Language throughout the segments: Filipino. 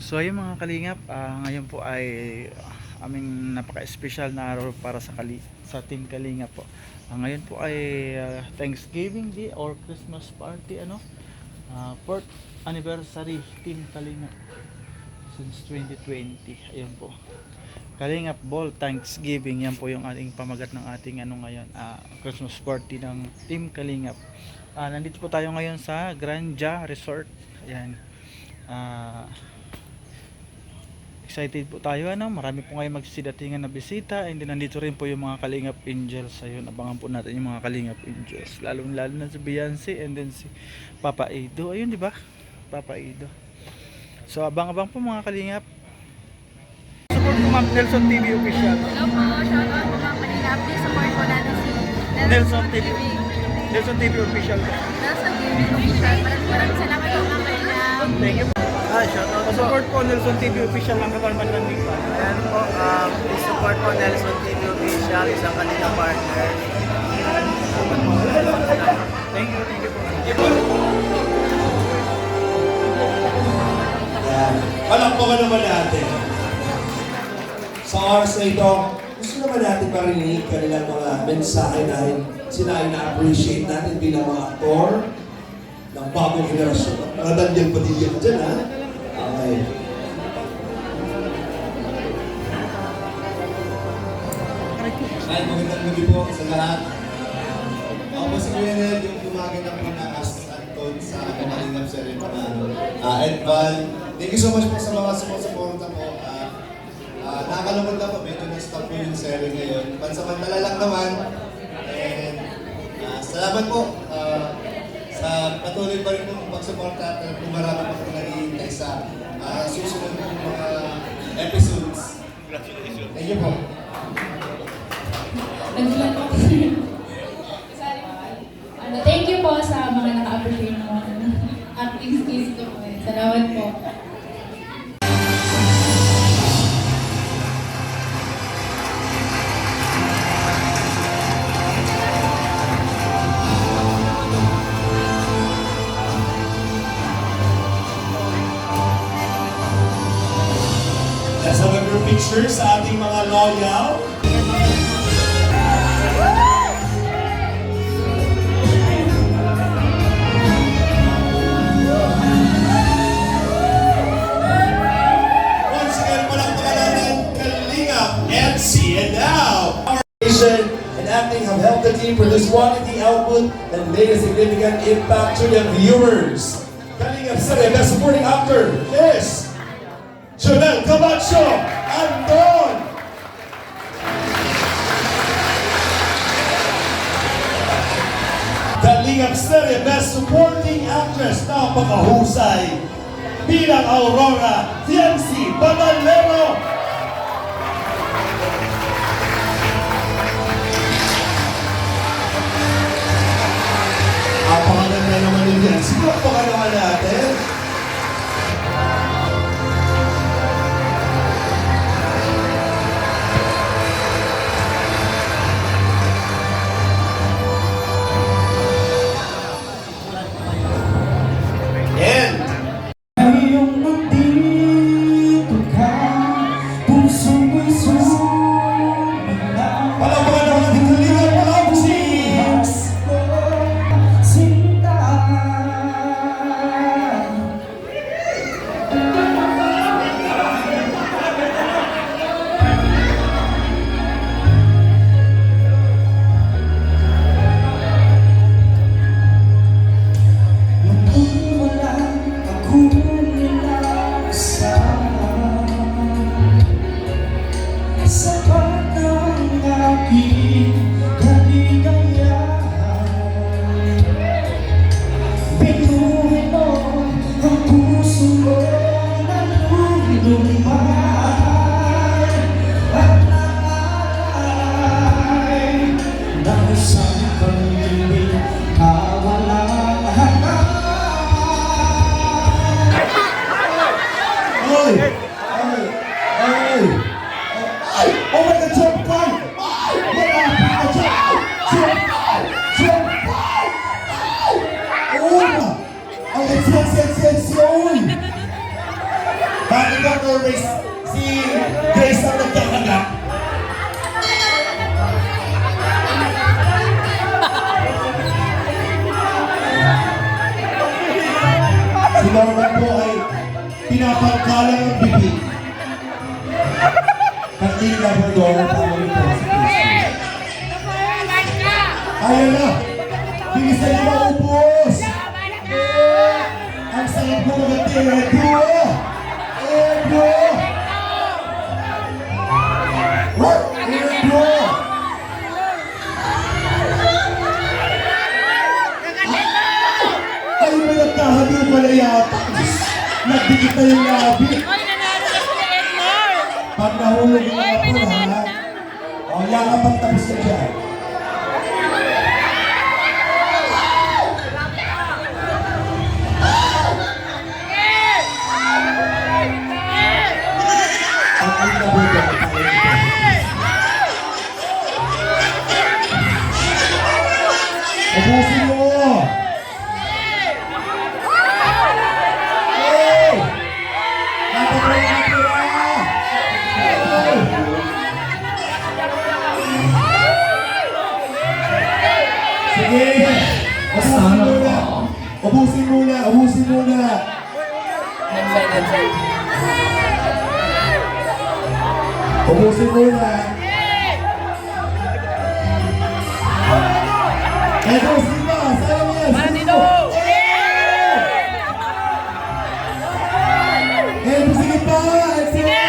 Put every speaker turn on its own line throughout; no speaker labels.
So ayun mga kalingap, ngayon po ay aming napaka-espesyal na araw para sa Team Kalingap po. Ngayon po ay Thanksgiving Day or Christmas party, 4th anniversary Team Kalingap since 2020. Ayun po. Kalingap Ball Thanksgiving, yan po yung ating pamagat ng ating ngayon, Christmas party ng Team Kalingap. Nandito po tayo ngayon sa Granja Resort. Ayan. Excited po tayo, marami po ngayon magsidatingan na bisita, and then nandito rin po yung mga Kalingap Angels. Ayun, abangan po natin yung mga Kalingap Angels, lalo na si Beyonce and then si Papa Ido. Ayun, di ba? Papa Ido. So abang-abang po mga Kalingap. Support po Ma'am Nelson TV official.
Hello po, shout out po mga Kalingap. Please support po natin si
Nelson TV. Nelson TV official po.
Nelson TV official. Maraming salamat po mga Kalingap.
Thank you. Shout out. Support po Nelson TV official ng Katarman ng Lipa.
Ayan po, please support po Nelson TV official, isang Kalingap partner.
Thank you po.
Palakpakan naman natin. Sa oras na ito, gusto naman natin marinig kanilang mga mensahe na sila ay na-appreciate natin bilang mga aktor ng bagong generasyon. Mga Daniel Padilla ka dyan, ha? Okay.
Ay, magandang gabi po sa lahat. Ako po si Kuya Ned, yung gumaganap po na as Anton sa Kalingap ceremony. Edval, thank you so much po sa mga sumusuporta po. Nakakalungkot lang po, medyo na-stop po yung series ngayon. Pansamantala lang naman. And salamat po sa patuloy pa rin po pagsuporta at kung marami pa po nag-iintay sa susunod po mga episodes. Thank you po.
Thank you po sa mga naka-appreciate mo acting skills ko po. Salamat po.
Let's have a group picture sa ating mga loyal. Once again, palakpakan natin Kalingap MC. And now, our and acting have helped the team produce quality output and made a significant impact to the viewers. Kalingap Serie Best Supporting Actor is Jonel Camacho Anton. Kalingap Serie Best Supporting Actress, napakahusay bilang Aurora Tiensi Badalero. Apakaganda naman yun yan. Siguro pa naman natin. Bakit Dr. Grace, si Grace ang nagkakagat? Si Norman po ay pinapangkalang ang bibig. Kanting Labrador, family po si Christy. Ayan na! Bilisan niyo maubos! Ang sarap ko maganda, Edo! Edo! What? Edo! Ay, may nagkahabi pala yata. Nagdikit na yung labi.
Oy, nanalo na sila Edmore!
Pag nahulog yung apple, ha? O, yakap ang tapos na dyan. Ang alinabugan, ubusin mo! Hey! Napatay ang pera! Sige! Ubusin muna! Ubusin muna! Ubusin muna! Ubusin muna! Edo, sige pa! Sayang yan! Sige! Edo, sige pa! Sige!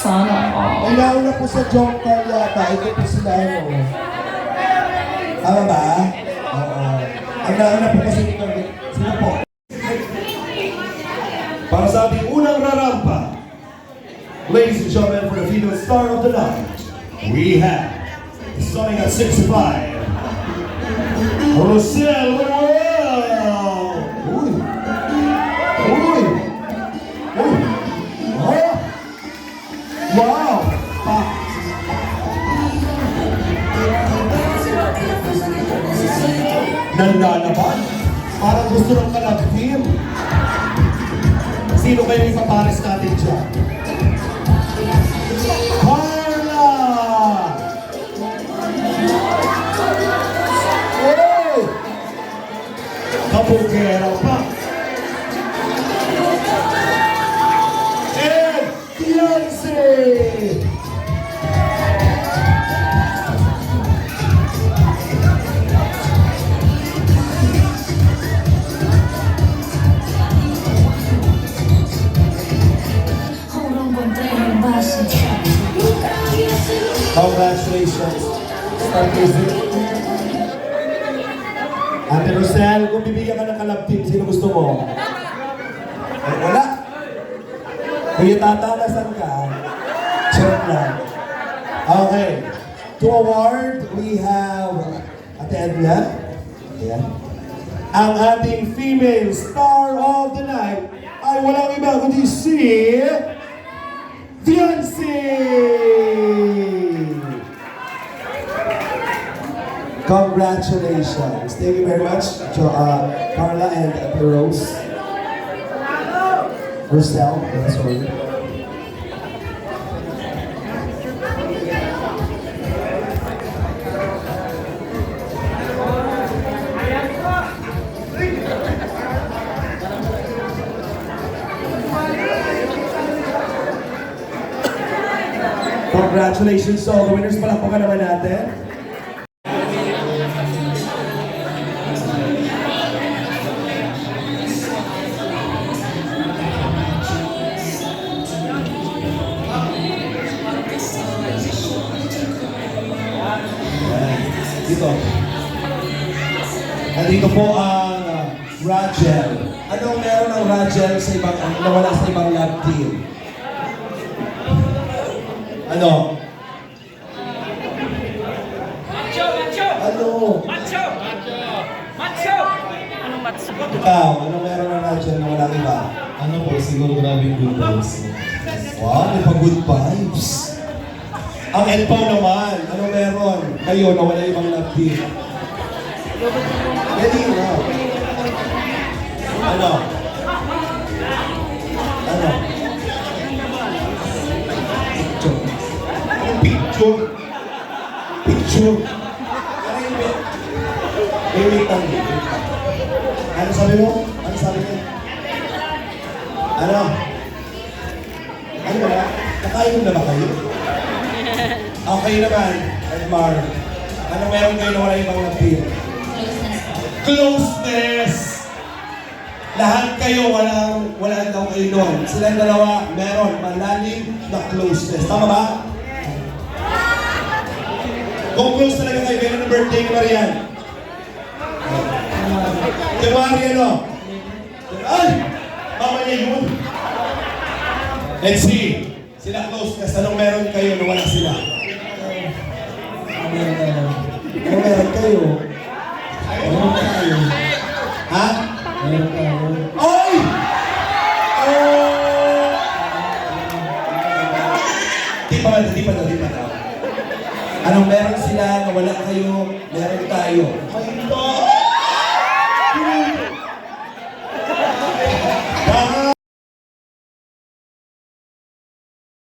Sana all.
May nauna po sa Jongkar yata. Ito po sila ano. Tama ba? Oo. Ang nauna po kasi ito. Sino po? Para sa ating unang rarampa, ladies and gentlemen, for the female star of the night, we have, starting at 6'5", Rosel Manuel! Uy! Uy! Uy! Oh! Wow! Ah. Nandalaman? Parang gusto ng kalabim. Sino kayo ipapares natin dyan? Carla! Oh! Kabugera pa. And Beyonce! Congratulations. Start music. Ate Rosel, kung bibigyan ka ng kalabtin, sino gusto mo? Ay, wala. Kuya Tata, nasan ka? Check lang. Okay. To award, we have Ate Edna. Ayan. Ang ating female star of the night ay walang iba kundi si Beyonce! Congratulations. Thank you very much, Carla and Rose. Rosel, sorry. Congratulations to all the winners. Palakpakan naman natin. Dito. Nandito po ang Rachel. Anong meron ng Rachel sa ibang, nawala sa ibang lab team? Ano? Ano?
Anong match?
Ikaw, anong meron ng Rachel na walang iba?
Ano po, siguro grabe yung good vibes.
Wow, may pa-good vibes. Ang Elpaw naman, ano meron? Kayo na wala ibang love team. Ready na. Ano? Ano? Picture. Anong picture? Picture. Ano yung wait? Wait lang. Ano sabi mo? Ano sabi mo? Ano? Ano ba? Nakainom na ba kayo? Okay naman, Edmar. Ano meron kayo na wala ibang love-team? Closeness! Lahat kayo, wala daw kayo doon. Silang dalawa, meron, malalim na closeness. Tama ba? Kung close talaga kayo, meron na birthday ni Marian. January ano? Ay! Mama niya yun. Let's see. Sila closeness. Anong meron kayo na wala sila? Ano meron kayo? Ha? Ay! Oh! Di pa daw. Anong meron sila na wala kayo, meron tayo. May ito!